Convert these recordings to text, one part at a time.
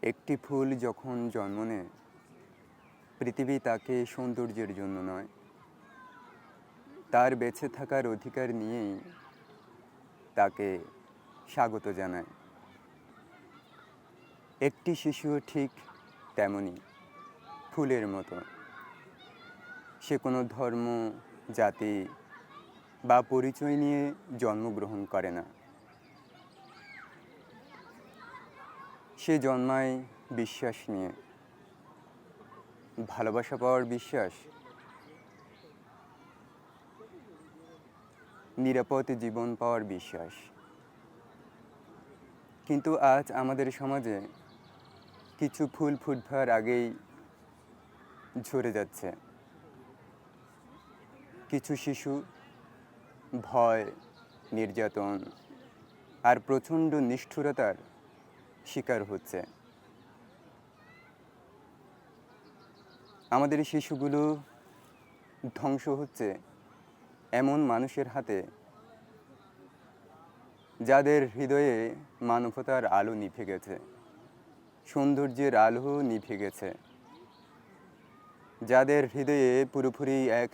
একটি ফুল যখন জন্ম নেয়, পৃথিবী তাকে সৌন্দর্যের জন্য নয়, তার বেঁচে থাকার অধিকার নিয়েই তাকে স্বাগত জানায়। একটি শিশুও ঠিক তেমনই, ফুলের মতো। সে কোনো ধর্ম, জাতি বা পরিচয় নিয়ে জন্মগ্রহণ করে না। সে জন্মায় বিশ্বাস নিয়ে। ভালোবাসা পাওয়ার বিশ্বাস, নিরাপদ জীবন পাওয়ার বিশ্বাস। কিন্তু আজ আমাদের সমাজে কিছু ফুল ফুটবার আগেই ঝরে যাচ্ছে। কিছু শিশু ভয়, নির্যাতন আর প্রচণ্ড নিষ্ঠুরতার শিকার হচ্ছে। আমাদের শিশুগুলো ধ্বংস হচ্ছে এমন মানুষের হাতে, যাদের হৃদয়ে মানবতার আলো নিভে গেছে, সৌন্দর্যের আলো নিভে গেছে, যাদের হৃদয়ে পুরোপুরি এক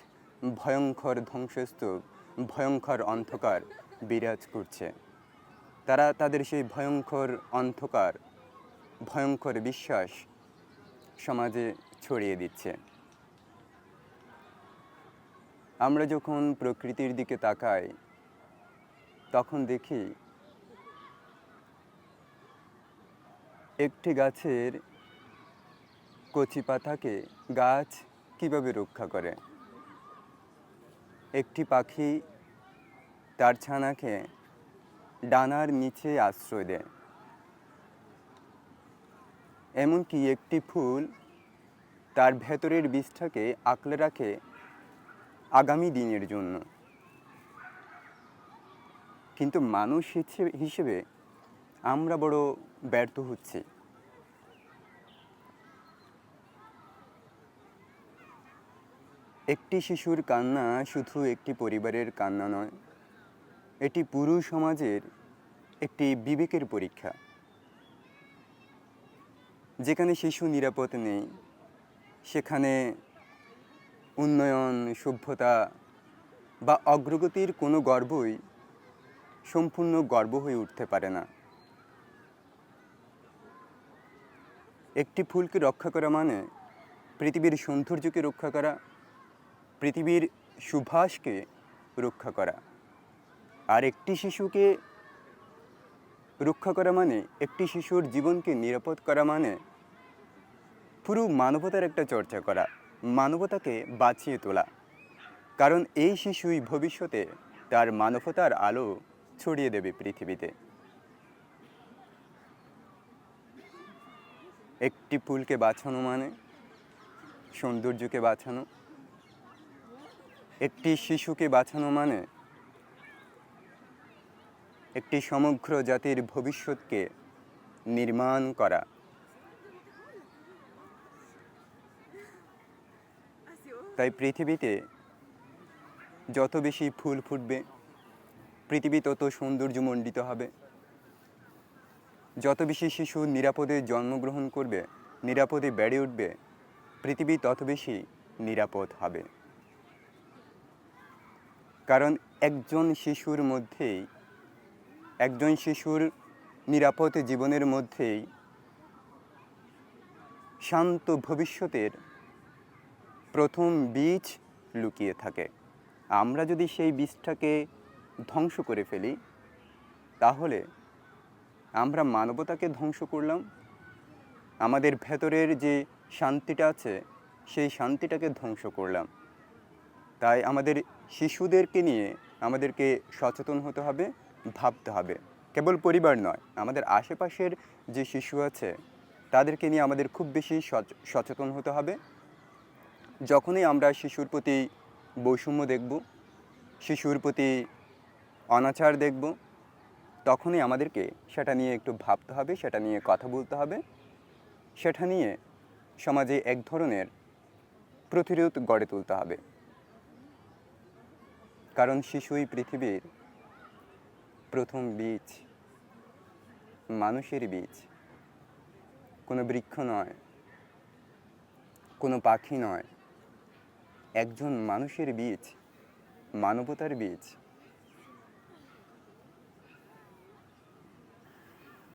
ভয়ঙ্কর ধ্বংসস্তূপ, ভয়ঙ্কর অন্ধকার বিরাজ করছে। তারা তাদের সেই ভয়ঙ্কর অন্ধকার, ভয়ঙ্কর বিশ্বাস সমাজে ছড়িয়ে দিচ্ছে। আমরা যখন প্রকৃতির দিকে তাকাই, তখন দেখি একটি গাছের কচি পাতাকে গাছ কিভাবে রক্ষা করে। একটি পাখি তার ছানাকে ডানার নিচে আশ্রয় দেয়। এমনকি একটি ফুল তার ভেতরের বীজটাকে আঁকড়ে রাখে আগামী দিনের জন্য। কিন্তু মানুষ হিসেবে আমরা বড় ব্যর্থ হচ্ছি। একটি শিশুর কান্না শুধু একটি পরিবারের কান্না নয়, এটি পুরো সমাজের একটি বিবেকের পরীক্ষা। যেখানে শিশু নিরাপদ নেই, সেখানে উন্নয়ন, সভ্যতা বা অগ্রগতির কোনো গর্বই সম্পূর্ণ গর্ব হয়ে উঠতে পারে না। একটি ফুলকে রক্ষা করা মানে পৃথিবীর সৌন্দর্যকে রক্ষা করা, পৃথিবীর সুভাষকে রক্ষা করা। আর একটি শিশুকে রক্ষা করা মানে, একটি শিশুর জীবনকে নিরাপদ করা মানে পুরো মানবতার একটা চর্চা করা, মানবতাকে বাঁচিয়ে তোলা। কারণ এই শিশুই ভবিষ্যতে তার মানবতার আলো ছড়িয়ে দেবে পৃথিবীতে। একটি ফুলকে বাঁচানো মানে সৌন্দর্যকে বাঁচানো, একটি শিশুকে বাঁচানো মানে একটি সমগ্র জাতির ভবিষ্যৎকে নির্মাণ করা। তাই পৃথিবীতে যত বেশি ফুল ফুটবে, পৃথিবী তত সৌন্দর্যমণ্ডিত হবে। যত বেশি শিশু নিরাপদে জন্মগ্রহণ করবে, নিরাপদে বেড়ে উঠবে, পৃথিবী তত বেশি নিরাপদ হবে। কারণ একজন শিশুর নিরাপদ জীবনের মধ্যেই শান্ত ভবিষ্যতের প্রথম বীজ লুকিয়ে থাকে। আমরা যদি সেই বীজটাকে ধ্বংস করে ফেলি, তাহলে আমরা মানবতাকে ধ্বংস করলাম, আমাদের ভেতরের যে শান্তিটা আছে সেই শান্তিটাকে ধ্বংস করলাম। তাই আমাদের শিশুদেরকে নিয়ে আমাদেরকে সচেতন হতে হবে, ভাবতে হবে। কেবল পরিবার নয়, আমাদের আশেপাশের যে শিশু আছে তাদেরকে নিয়ে আমাদের খুব বেশি সচেতন হতে হবে। যখনই আমরা শিশুর প্রতি বৈষম্য দেখব, শিশুর প্রতি অনাচার দেখব, তখনই আমাদেরকে সেটা নিয়ে একটু ভাবতে হবে, সেটা নিয়ে কথা বলতে হবে, সেটা নিয়ে সমাজে এক ধরনের প্রতিরোধ গড়ে তুলতে হবে। কারণ শিশুই পৃথিবীর প্রথম বীজ, মানুষের বীজ। কোনো বৃক্ষ নয়, কোনো পাখি নয়, একজন মানুষের বীজ, মানবতার বীজ।